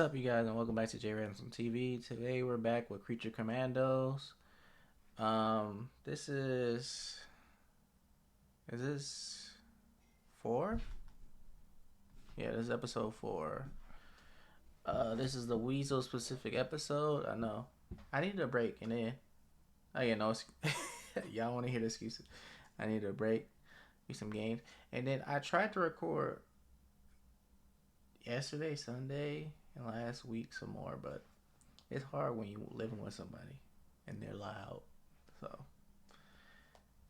What's up, you guys, and welcome back to J Ransom TV. Today we're back with Creature Commandos. This is this 4? Yeah, this is episode 4. This is the Weasel specific episode. I know. I needed a break, and then y'all want to hear the excuses. I needed a break, do some games, and then I tried to record yesterday, Sunday, and last week some more, but it's hard when you living with somebody and they're loud. So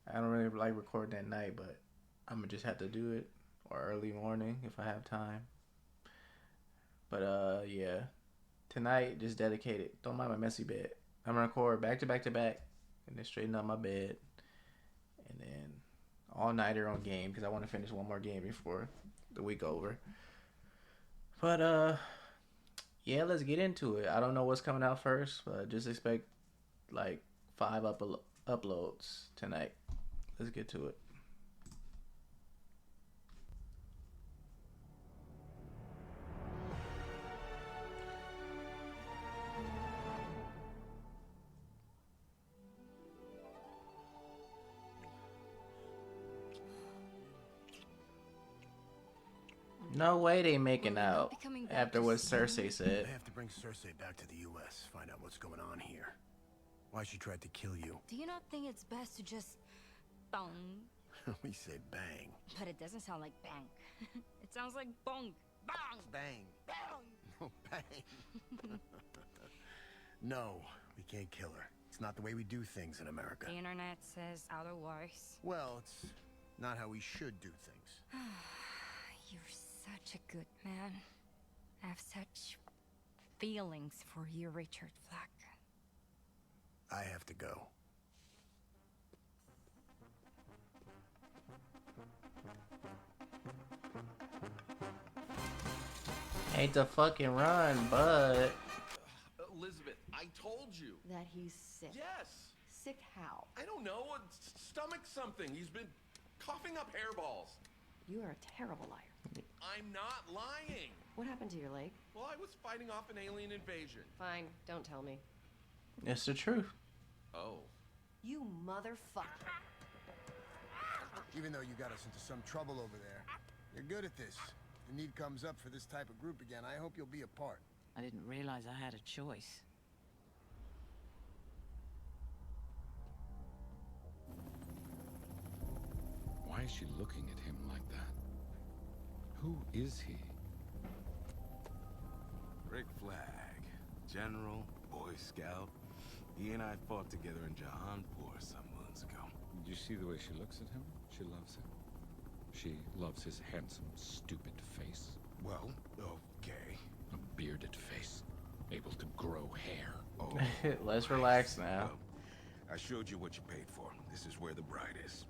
I don't really like recording at night, but I'm gonna just have to do it, or early morning if I have time. But yeah, tonight just dedicated. Don't mind my messy bed. I'm gonna record back to back to back, and then straighten up my bed, and then all nighter on game because I want to finish one more game before the week over. But yeah, let's get into it. I don't know what's coming out first, but just expect like 5 uploads tonight. Let's get to it. No way they making out after what Cersei said. I have to bring Cersei back to the U.S., find out what's going on here. Why she tried to kill you. Do you not think it's best to just bong? We say bang. But it doesn't sound like bang. It sounds like bong. Bang! Bang. Bang! Oh, bang. No, we can't kill her. It's not the way we do things in America. The internet says otherwise. Well, it's not how we should do things. You're such a good man. I have such feelings for you, Richard Flack. I have to go. Ain't to fucking run, but Elizabeth, I told you. That he's sick. Yes. Sick how? I don't know. Stomach something. He's been coughing up hairballs. You are a terrible liar. I'm not lying. What happened to your leg? Well, I was fighting off an alien invasion. Fine, don't tell me. it's the truth. Oh. You motherfucker. Even though you got us into some trouble over there, you're good at this. If the need comes up for this type of group again, I hope you'll be a part. I didn't realize I had a choice. Why is she looking at him like that? Who is he? Rick Flag, General, Boy Scout. He and I fought together in Jahanpur some moons ago. Did you see the way she looks at him? She loves him. She loves his handsome, stupid face. Well, okay. A bearded face, able to grow hair. Oh, Let's relax now. well, I showed you what you paid for. This is where the bride is.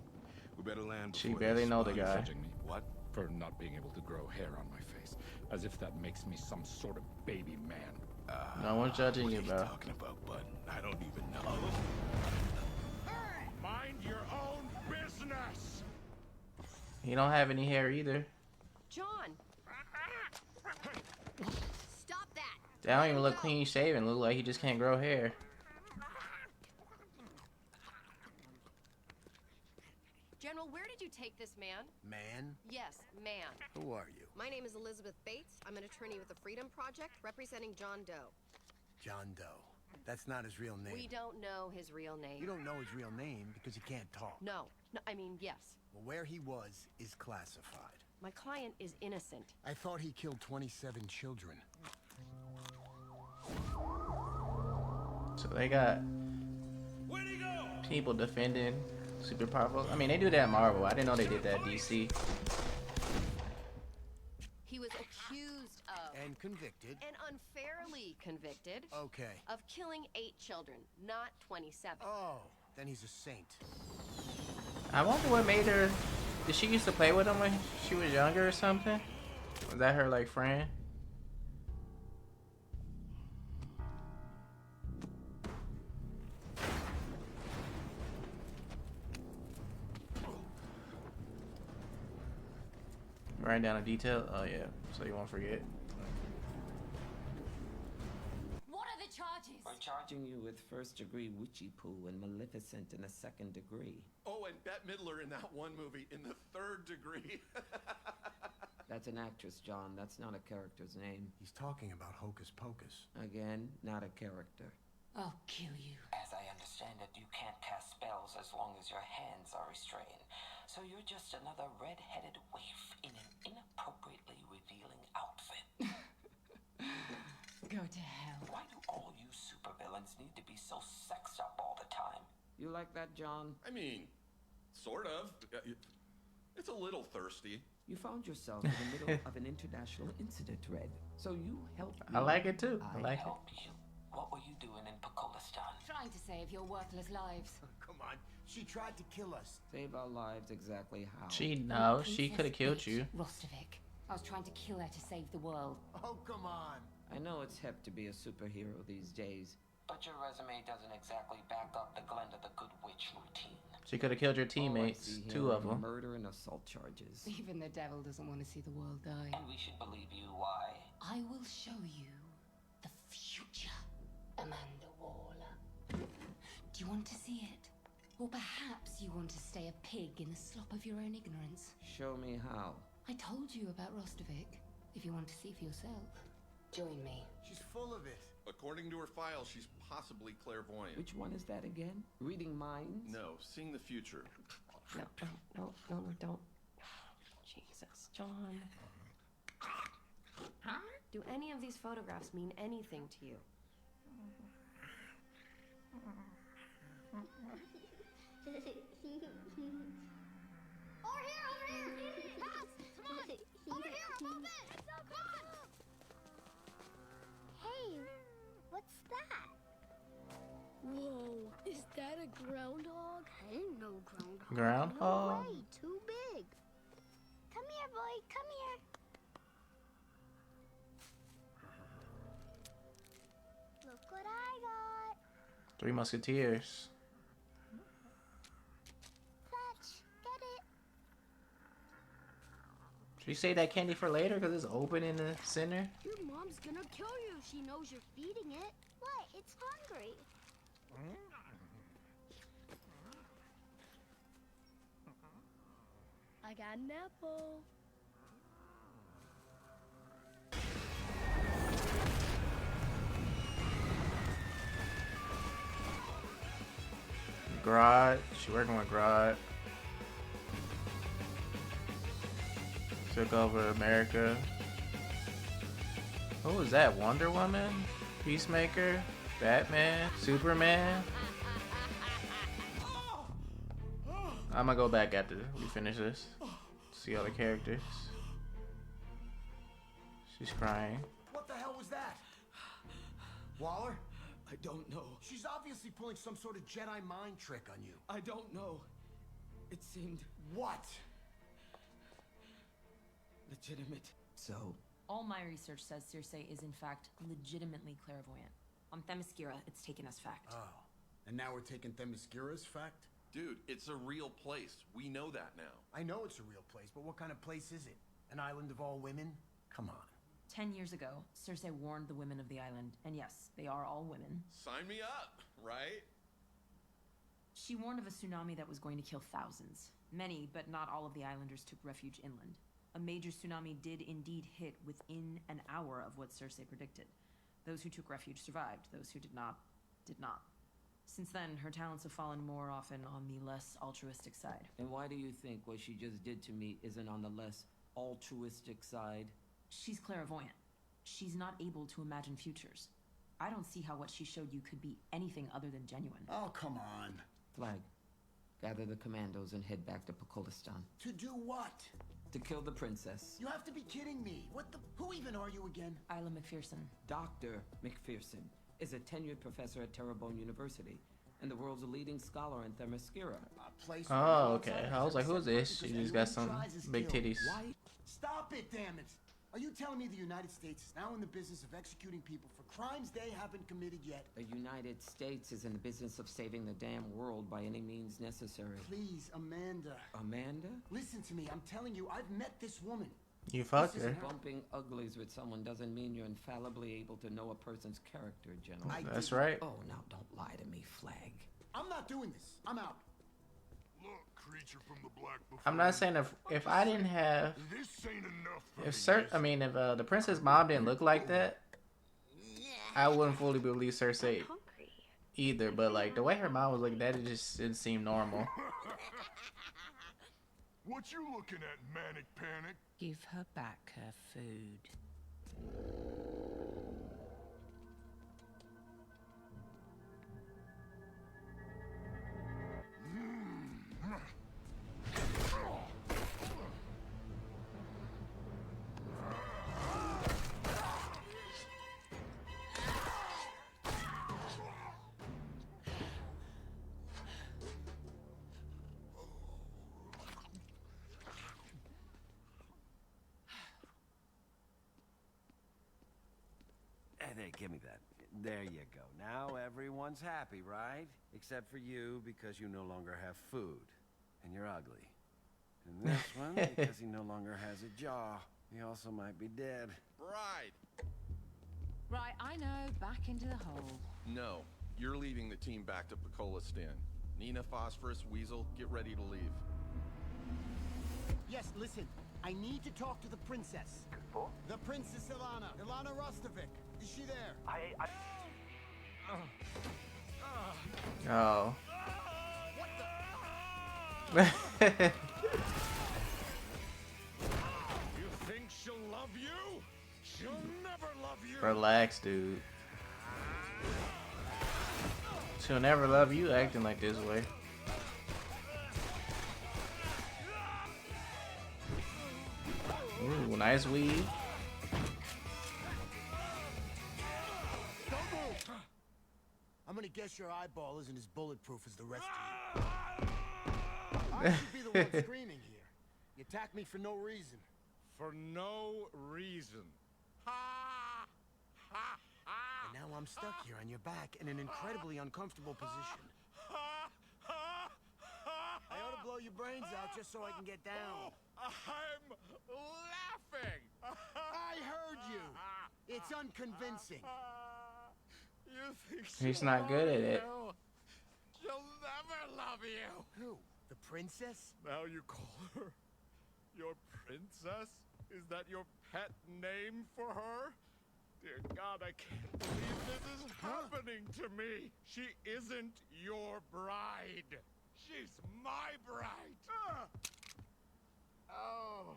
We better land She before barely they know the spot us. guy. Judging me What? for not being able to grow hair on my face, as if that makes me some sort of baby man. No one's judging What you, are bro. talking about, bud? I don't even know. Mind your own business! He don't have any hair either. John! Stop that! They don't even look clean shaven. Look like he just can't grow hair. General, where did you take this man? Man? Yes, man. Who are you? My name is Elizabeth Bates. I'm an attorney with the Freedom Project representing John Doe. John Doe. That's not his real name. We don't know his real name. You don't know his real name because he can't talk. No, I mean, yes. Well, where he was is classified. My client is innocent. I thought he killed 27 children. So they got Where'd he go? people defending super powerful. I mean, they do that in Marvel. I didn't know they did that in DC. He was accused of And convicted. and unfairly convicted Okay. of killing 8 children, not 27. Oh, then he's a saint. I wonder what made her. Did she used to play with him when she was younger or something? Was that her like friend? Write down a detail. Oh yeah, so you won't forget. charging you with first-degree witchy-poo and Maleficent in the second degree. Oh, and Bette Midler in that one movie in the third degree. That's an actress, John. That's not a character's name. He's talking about Hocus Pocus. Again, not a character. I'll kill you. As I understand it, you can't cast spells as long as your hands are restrained. So you're just another red-headed waif in an inappropriately revealing outfit. Go to hell. Why do all you supervillains need to be so sexed up all the time? You like that, John? I mean, sort of. It's a little thirsty. You found yourself in the middle of an international incident, Red. So you helped me. I like it too. I like it. Helped you. What were you doing in Pakolistan? Trying to save your worthless lives. Come on. She tried to kill us. Save our lives exactly how? She knows. She could have killed you. Rostovik. I was trying to kill her to save the world. Oh, come on. I know it's hip to be a superhero these days. But your resume doesn't exactly back up the Glenda the Good Witch routine. She could have killed your All I teammates. see here 2 of are them. Murder and assault charges. Even the devil doesn't want to see the world die. And we should believe you, why? I will show you the future, Amanda Waller. Do you want to see it? Or perhaps you want to stay a pig in the slop of your own ignorance? Show me how. I told you about Rostovik. If you want to see for yourself, join me. She's full of it. According to her file, she's possibly clairvoyant. Which one is that again? Reading minds? No, seeing the future. No, don't. Jesus, John. Do any of these photographs mean anything to you? Over here! Pass! Come on! Over here! Above it! Come on! Hey, what's that? Whoa, is that a groundhog? I didn't know groundhog. Groundhog? No way, too big. Come here, boy, come here. Look what I got. 3 Musketeers. Fetch, get it. Should you save that candy for later because it's open in the center? Your mom's gonna kill you if she knows you're feeding it. What? It's hungry. I got an apple. Grodd. She working with Grodd. Took over America. Who was that? Wonder Woman? Peacemaker? Batman? Superman? I'm gonna go back after we finish this. See all the characters. She's crying. What the hell was that? Waller? I don't know. She's obviously pulling some sort of Jedi mind trick on you. I don't know. It seemed What? legitimate. So, All my research says Circe is in fact legitimately clairvoyant. On Themyscira, it's taken as fact. Oh. And now we're taking Themyscira's fact? Dude, it's a real place. We know that now. I know it's a real place, but what kind of place is it? An island of all women? Come on. 10 years ago, Circe warned the women of the island, and yes, they are all women. Sign me up, right? She warned of a tsunami that was going to kill thousands. Many, but not all of the islanders took refuge inland. A major tsunami did indeed hit within an hour of what Circe predicted. Those who took refuge survived. Those who did not, did not. Since then, her talents have fallen more often on the less altruistic side. and why do you think what she just did to me isn't on the less altruistic side? She's clairvoyant. She's not able to imagine futures. I don't see how what she showed you could be anything other than genuine. Oh, come on. Flag. Gather the commandos and head back to Pakolistan. To do what? To kill the princess. You have to be kidding me. What the? Who even are you again? Isla McPherson. Dr. McPherson is a tenured professor at Terrebonne University and the world's leading scholar in Themyscira. A place Oh, okay. I was like, who's this? She just got some big titties. Why? Stop it, damn it. Are you telling me the United States is now in the business of executing people for crimes they haven't committed yet? The United States is in the business of saving the damn world by any means necessary. Please, Amanda. Amanda? Listen to me. I'm telling you, I've met this woman. You fuck Just her. bumping uglies with someone doesn't mean you're infallibly able to know a person's character, General. That's right. Oh, now don't lie to me, Flag. I'm not doing this. I'm out. Look, creature from the black before. I'm not saying if I didn't have This ain't enough for if me. if the princess mom didn't look like that, I wouldn't fully believe Cersei either. But like the way her mom was looking, that it just didn't seem normal. What you looking at, Manic Panic? Give her back her food. There, give me that. There you go. Now everyone's happy, right? Except for you, because you no longer have food. And you're ugly. And this one, because he no longer has a jaw. He also might be dead. Bride! Right, I know. Back into the hole. No, you're leaving the team back to Picolistan. Nina, Phosphorus, Weasel, get ready to leave. Yes, listen. I need to talk to the princess. The Princess Ilana. Ilana Rostovic. Is she there? Oh. You think she'll love you? She'll never love you. Relax, dude. She'll never love you acting like this way. Ooh, nice weave. I'm gonna guess your eyeball isn't as bulletproof as the rest of you. I should be the one screaming here. You attacked me for no reason. For no reason. And now I'm stuck here on your back in an incredibly uncomfortable position. I ought to blow your brains out just so I can get down. I'm laughing. I heard you. It's unconvincing. You think He's not good at it. She'll never love you. Who? The princess? Now you call her your princess? Is that your pet name for her? Dear God, I can't believe this is happening to me. She isn't your bride. She's my bride. Oh,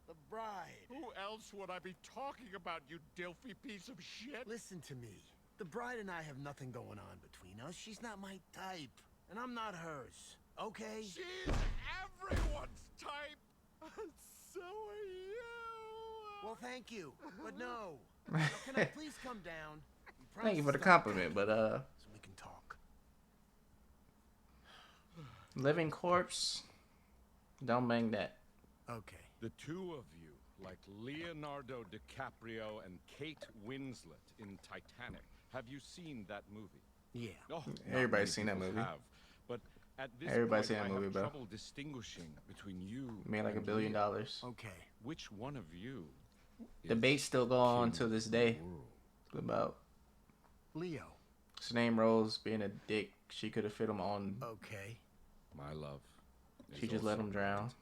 the bride. Who else would I be talking about, you Dilfy piece of shit? Listen to me. The bride and I have nothing going on between us. She's not my type, and I'm not hers. Okay? She's everyone's type. So are you. Well, thank you, but no. Now, can I please come down? Thank you for the compliment, but So we can talk. living corpse, don't bang that. Okay. The two of you, like Leonardo DiCaprio and Kate Winslet in Titanic. Have you seen that movie? Yeah. Oh, Everybody's seen that movie. Have. But at this Everybody's point, seen that I movie, have bro. trouble distinguishing between you. Made like $1 and billion. Leo. Okay. Which one of you? Debates still go on to this day about Leo. Snape Rose being a dick. She could have fit him on. Okay. My love. She is just let also him drown. right.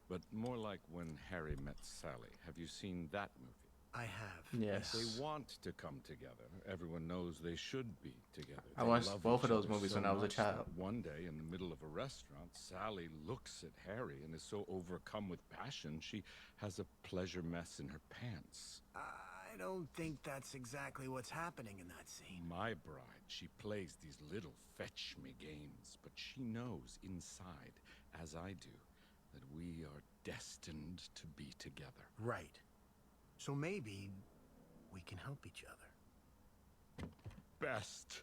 But more like When Harry Met Sally. Have you seen that movie? I have. Yes. They want to come together. Everyone knows they should be together. I They watched love both of each those other movies so when I was a much that child. One day, in the middle of a restaurant, Sally looks at Harry and is so overcome with passion, she has a pleasure mess in her pants. I don't think that's exactly what's happening in that scene. My bride, she plays these little fetch-me games, but she knows inside, as I do, that we are destined to be together. Right. So maybe we can help each other. Best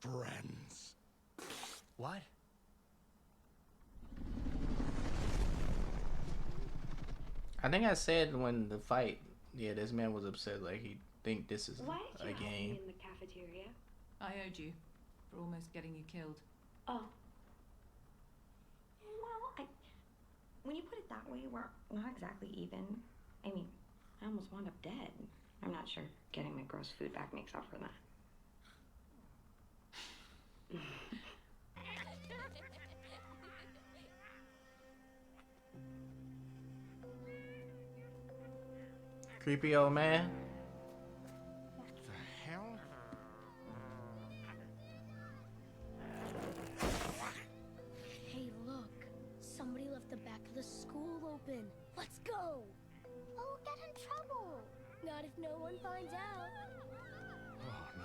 friends. What? I think I said when the fight, yeah, this man was upset. Like he think this is Why did a you help game. me in the cafeteria? I owed you for almost getting you killed. Oh. Well, when you put it that way, we're not exactly even. I mean, I almost wound up dead. I'm not sure getting my gross food back makes up for that. Creepy old man. What the hell? Hey, look. Somebody left the back of the school open. Let's go. Oh, get in trouble. Not if no one finds out. Oh, no.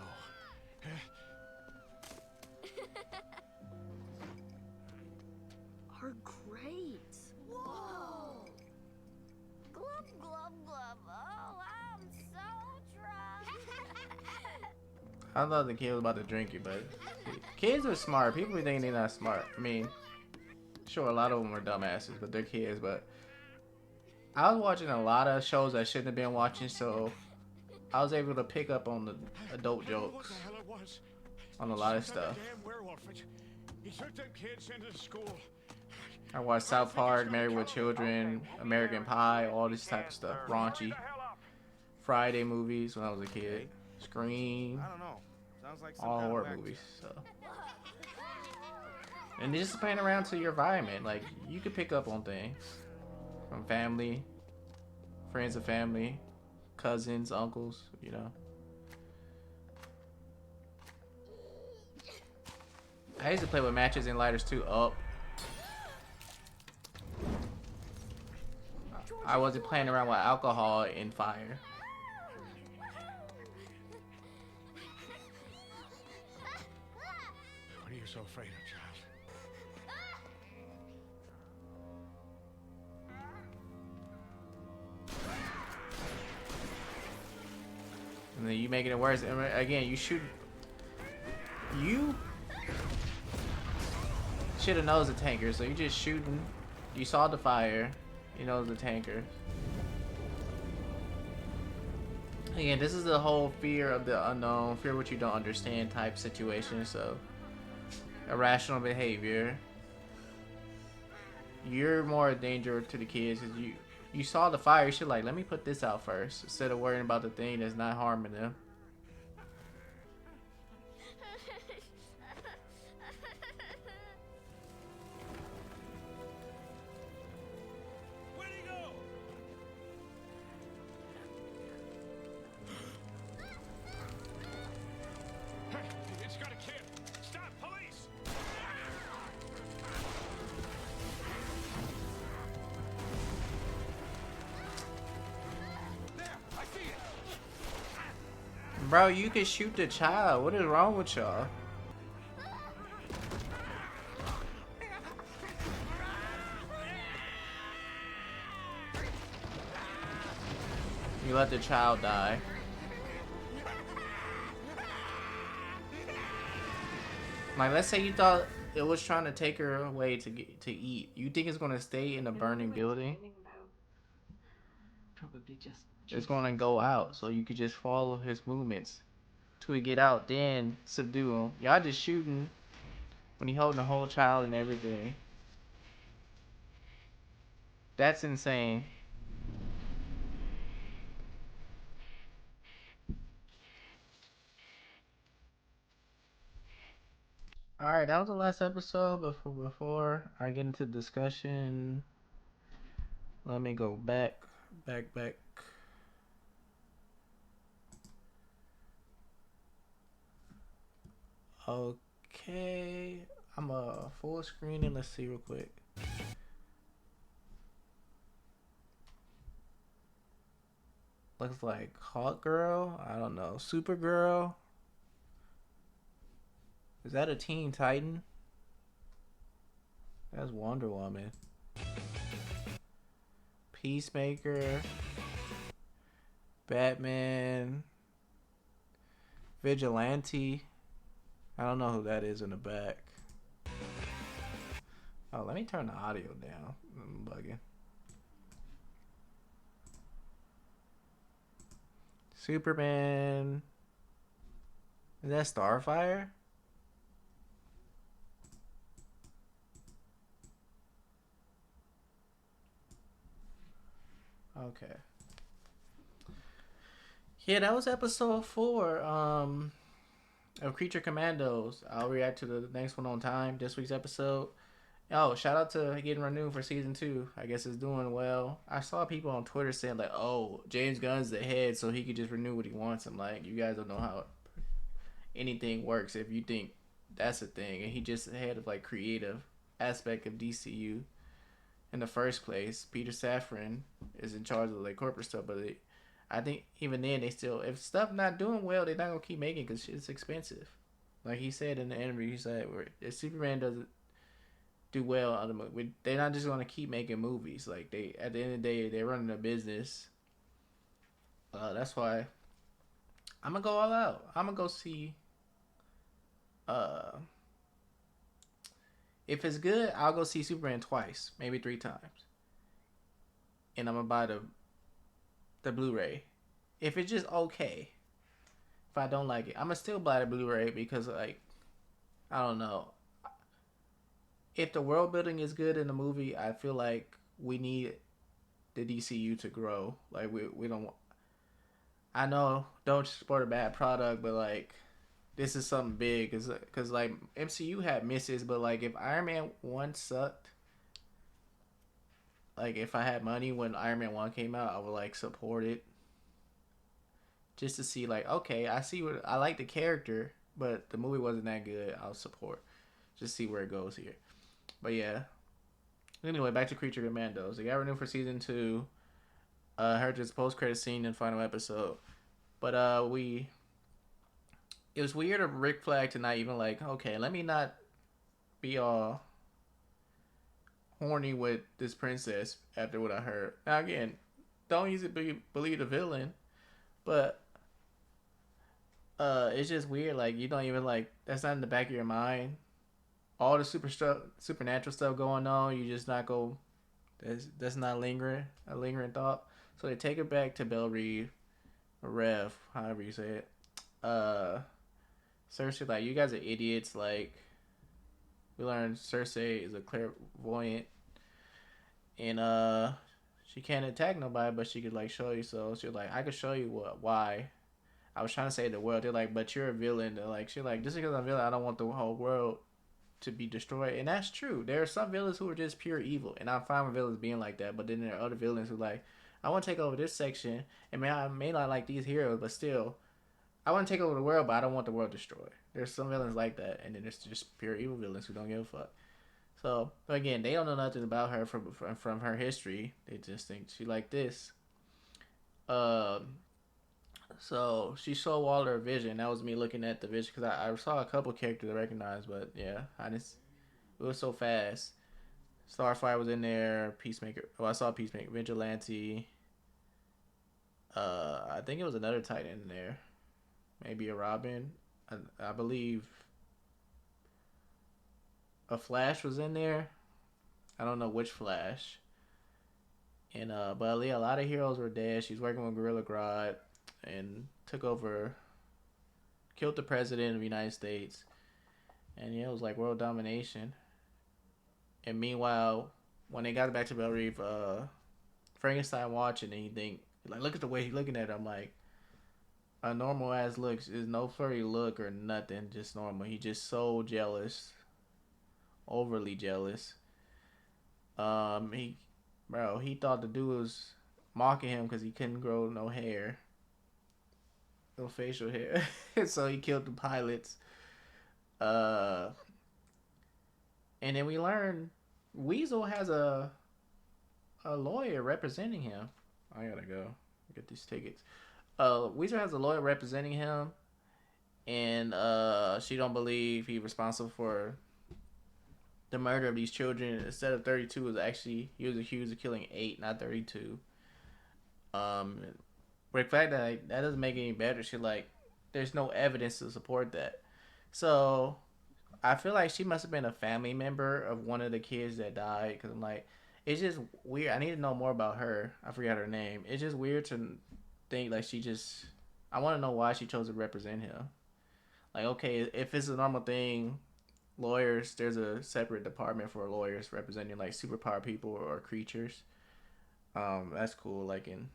Are great. Whoa. Glub, glub, glub. Oh, I'm so drunk. I thought the kid was about to drink it, but kids are smart. People be thinking they're not smart. I mean, sure, a lot of them are dumbasses, but they're kids. But I was watching a lot of shows I shouldn't have been watching, so I was able to pick up on the adult jokes What the hell it was? on a lot of Some kind stuff. damn werewolf. He took them kids into the school. I watched South Park, Married with Children, American Pie, all this type of stuff. Raunchy. Friday movies when I was a kid. Scream. I don't know. Sounds like some All kind of horror whack movies. job. So. And just playing around to your environment. Like, you could pick up on things. From family, friends of family, cousins, uncles, you know. I used to play with matches and lighters too. Up. I wasn't playing around with alcohol and fire. What are you so afraid of, child? And then you making it worse. And again, you shoot. You should have known it was a tanker, so you just shooting. You saw the fire. You know it was a tanker. Again, this is the whole fear of the unknown, fear what you don't understand type situation. So, irrational behavior. You're more a danger to the kids because you saw the fire. You should like, let me put this out first instead of worrying about the thing that's not harming them. Where'd he go? Hey, it's got a kid. Stop, police! There, I see it. Bro, you can shoot the child. What is wrong with y'all? You let the child die. Like, let's say you thought it was trying to take her away to eat. You think it's gonna stay in a burning building? Probably just. It's gonna go out, so you could just follow his movements till he get out, then subdue him. Y'all just shooting when he holding the whole child and everything. That's insane. Alright, that was the last episode. Before I get into discussion, let me go back. Okay. I'm a full screen and let's see real quick. Looks like Hawk Girl. I don't know. Supergirl. Is that a Teen Titan? That's Wonder Woman. Peacemaker. Batman. Vigilante. I don't know who that is in the back. Oh, let me turn the audio down. I'm bugging. Superman. Is that Starfire? Okay. Yeah, that was episode 4 of Creature Commandos. I'll react to the next one on time. This week's episode. Oh, shout out to getting renewed for season 2. I guess it's doing well. I saw people on Twitter saying like, "Oh, James Gunn's the head, so he could just renew what he wants." I'm like, you guys don't know how anything works if you think that's a thing. And he just the head of like creative aspect of DCU in the first place. Peter Safran is in charge of like corporate stuff, but I think even then they still, if stuff not doing well, they're not gonna keep making because it's expensive. Like he said in the interview, he said if Superman doesn't do well on the movie, they're not just gonna keep making movies. Like they, at the end of the day, they're running a business. That's why I'm gonna go all out. I'm gonna go see. Uh, if it's good, I'll go see Superman twice, maybe 3 times, and I'm gonna buy the Blu-ray. If it's just okay, if I don't like it, I'm gonna still buy the Blu-ray because like I don't know. If the world building is good in the movie, I feel like we need the DCU to grow. Like we don't. I know don't support a bad product, but like this is something big because like MCU had misses, but like if Iron Man 1 sucked, like if I had money when Iron Man 1 came out, I would like support it just to see like, okay, I see what I like the character, but the movie wasn't that good. I'll support just see where it goes here. But yeah. Anyway, back to Creature Commandos. They got renewed for season 2. Heard this post credit scene in final episode. But it was weird of Rick Flag to not even like, okay, let me not be all horny with this princess after what I heard. Now again, don't usually believe the villain, but it's just weird. Like you don't even like that's not in the back of your mind. All the supernatural stuff going on, you just not go. That's not a lingering thought. So they take it back to Belle Reve, or Rev, however you say it. Cersei like, you guys are idiots. Like we learned Cersei is a clairvoyant, and she can't attack nobody, but she could like show you. So she's like, I could show you why. I was trying to save the world. They're like, but you're a villain. They're like, she's like, just because I'm a villain, I don't want the whole world to be destroyed. And that's true. There are some villains who are just pure evil, and I'm fine with villains being like that. But then there are other villains who like, I want to take over this section, and I may not like these heroes, but still, I want to take over the world, but I don't want the world destroyed. There's some villains like that, and then there's just pure evil villains who don't give a fuck. So again, they don't know nothing about her from her history. They just think she like this. So she showed Waller a vision. That was me looking at the vision because I saw a couple characters I recognized, but yeah, it was so fast. Starfire was in there. Peacemaker. Oh, I saw Peacemaker. Vigilante. I think it was another Titan in there. Maybe a Robin. I believe a Flash was in there. I don't know which Flash. And but yeah, a lot of heroes were dead. She's working with Gorilla Grodd and took over, killed the president of the United States. And yeah, it was like world domination. And meanwhile, when they got back to Belle Reve, Frankenstein watching and he think like, look at the way he's looking at her. I'm like, a normal ass looks is no flirty look or nothing, just normal. He just so jealous, overly jealous. He thought the dude was mocking him because he couldn't grow no hair, no facial hair, so he killed the pilots. And then we learn Weasel has a lawyer representing him. I gotta go get these tickets. Weasel has a lawyer representing him, and she don't believe he's responsible for the murder of these children. Instead of 32, was actually he was accused of killing 8, not 32. But the fact that that doesn't make it any better. She like, there's no evidence to support that. So I feel like she must have been a family member of one of the kids that died. Because I'm like, it's just weird. I need to know more about her. I forgot her name. It's just weird to think like she just. I want to know why she chose to represent him. Like, okay, if it's a normal thing, lawyers, there's a separate department for lawyers representing like superpower people or creatures. That's cool. Like in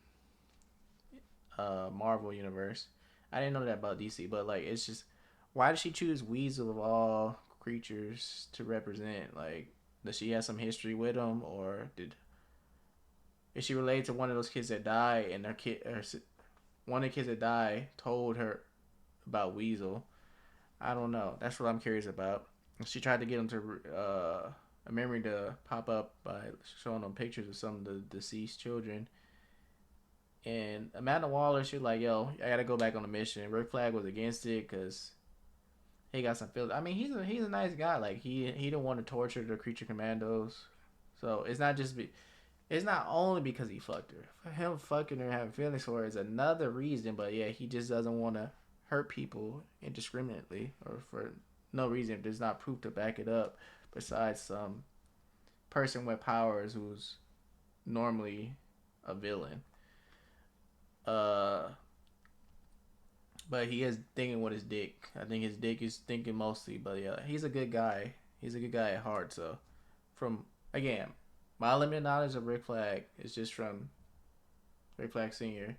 Marvel universe. I didn't know that about DC, but like it's just why did she choose Weasel of all creatures to represent? Like, does she have some history with him, or is she related to one of those kids that died and their kid or one of the kids that died told her about Weasel? I don't know. That's what I'm curious about. She tried to get him to a memory to pop up by showing them pictures of some of the deceased children. And Amanda Waller, she was like, "Yo, I gotta go back on the mission." Rick Flag was against it because he got some feelings. I mean, he's a nice guy. Like he didn't want to torture the creature commandos. So it's not only because he fucked her. For him fucking her, having feelings for her is another reason. But yeah, he just doesn't want to hurt people indiscriminately or for no reason. There's not proof to back it up. Besides some person with powers who's normally a villain. But he is thinking with his dick. I think his dick is thinking mostly. But yeah, he's a good guy. He's a good guy at heart. So, from again, my limited knowledge of Rick Flag is just from Rick Flag Senior.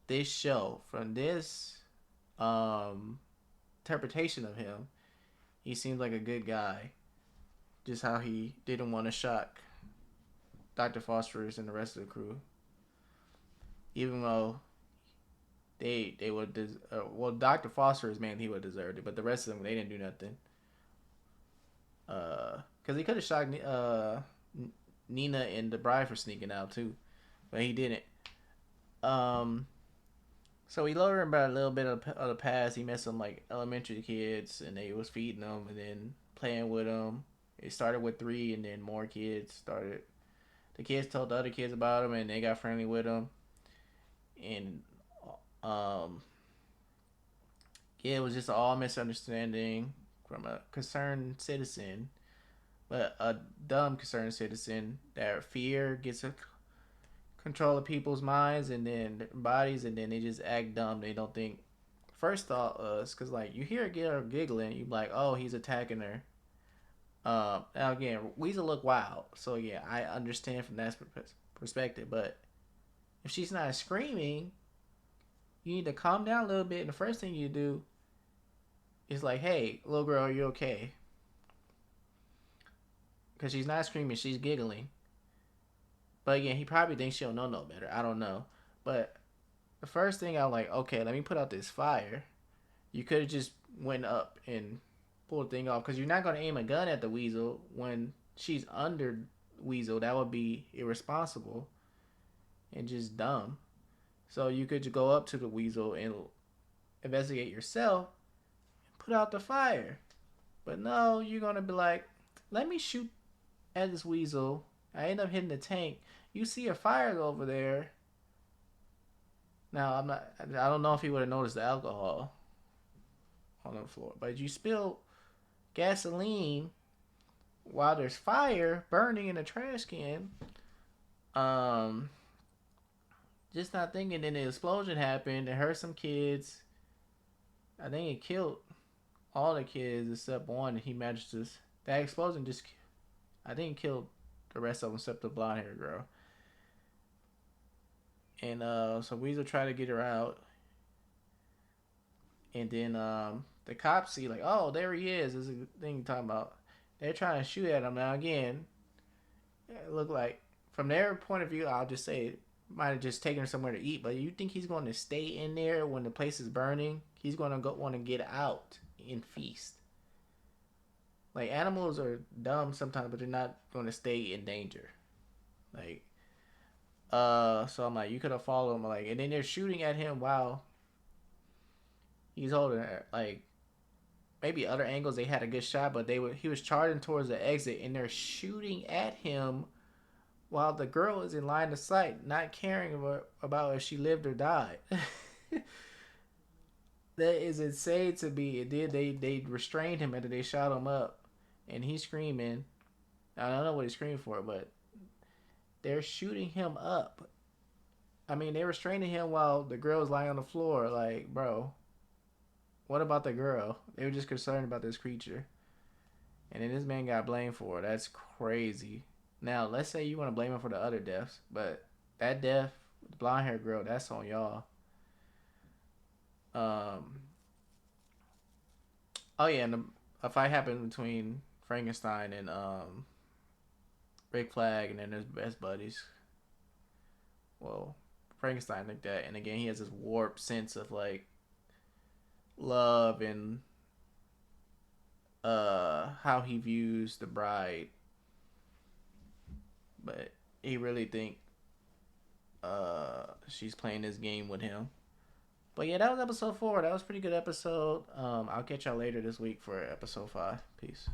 This show, from this interpretation of him, he seems like a good guy. Just how he didn't want to shock Dr. Phosphorus and the rest of the crew. Even though they would well, Dr. Phosphorus, man, he would deserve it, but the rest of them, they didn't do nothing. Because he could have shocked Nina and the bride for sneaking out too, but he didn't. So he learned about a little bit of the past. He met some like elementary kids, and they was feeding them and then playing with them. It started with 3, and then more kids started. The kids told the other kids about him, and they got friendly with him. And yeah, it was just all misunderstanding from a concerned citizen, but a dumb concerned citizen that fear gets a control of people's minds and then bodies, and then they just act dumb. They don't think. First thought was because like you hear a girl giggling, you be like, oh, he's attacking her. Now again, Weasel look wild, so yeah, I understand from that perspective. But if she's not screaming, you need to calm down a little bit. And the first thing you do is like, hey, little girl, are you okay? Because she's not screaming, she's giggling. But again, he probably thinks she'll know no better. I don't know. But the first thing I'm like, okay, let me put out this fire. You could have just went up and pulled the thing off. Because you're not going to aim a gun at the Weasel when she's under Weasel. That would be irresponsible and just dumb. So you could just go up to the Weasel and investigate yourself and put out the fire. But no, you're going to be like, let me shoot at this Weasel. I end up hitting the tank. You see a fire over there. Now, I don't know if he would have noticed the alcohol on the floor. But you spill gasoline while there's fire burning in a trash can. Just not thinking. Then the explosion happened. It hurt some kids. I think it killed all the kids except one. He managed to. That explosion just, I think, killed the rest of them except the blonde haired girl. And so Weasel tried to get her out. And then the cops see like, oh, there he is. This is the thing you're talking about. They're trying to shoot at him. Now again, it looked like from their point of view, I'll just say it might have just taken her somewhere to eat. But you think he's going to stay in there when the place is burning? He's going to want to get out and feast. Like, animals are dumb sometimes, but they're not going to stay in danger. Like, so I'm like, you could have followed him, like, and then they're shooting at him while he's holding her. Like, maybe other angles they had a good shot, but he was charging towards the exit, and they're shooting at him while the girl is in line of sight, not caring about if she lived or died. That is insane to me. And then they restrained him after they shot him up, and he's screaming. I don't know what he's screaming for, but they're shooting him up. I mean, they restraining him while the girl's lying on the floor. Like, bro, what about the girl? They were just concerned about this creature. And then this man got blamed for it. That's crazy. Now, let's say you want to blame him for the other deaths, but that death, the blonde haired girl, that's on y'all. Oh yeah, and a fight happened between Frankenstein and Rick Flag, and then there's best buddies. Well, Frankenstein like that, and again he has this warped sense of like love and how he views the bride, but he really think she's playing this game with him. But yeah, that was episode 4. That was a pretty good episode. I'll catch y'all later this week for episode 5. Peace.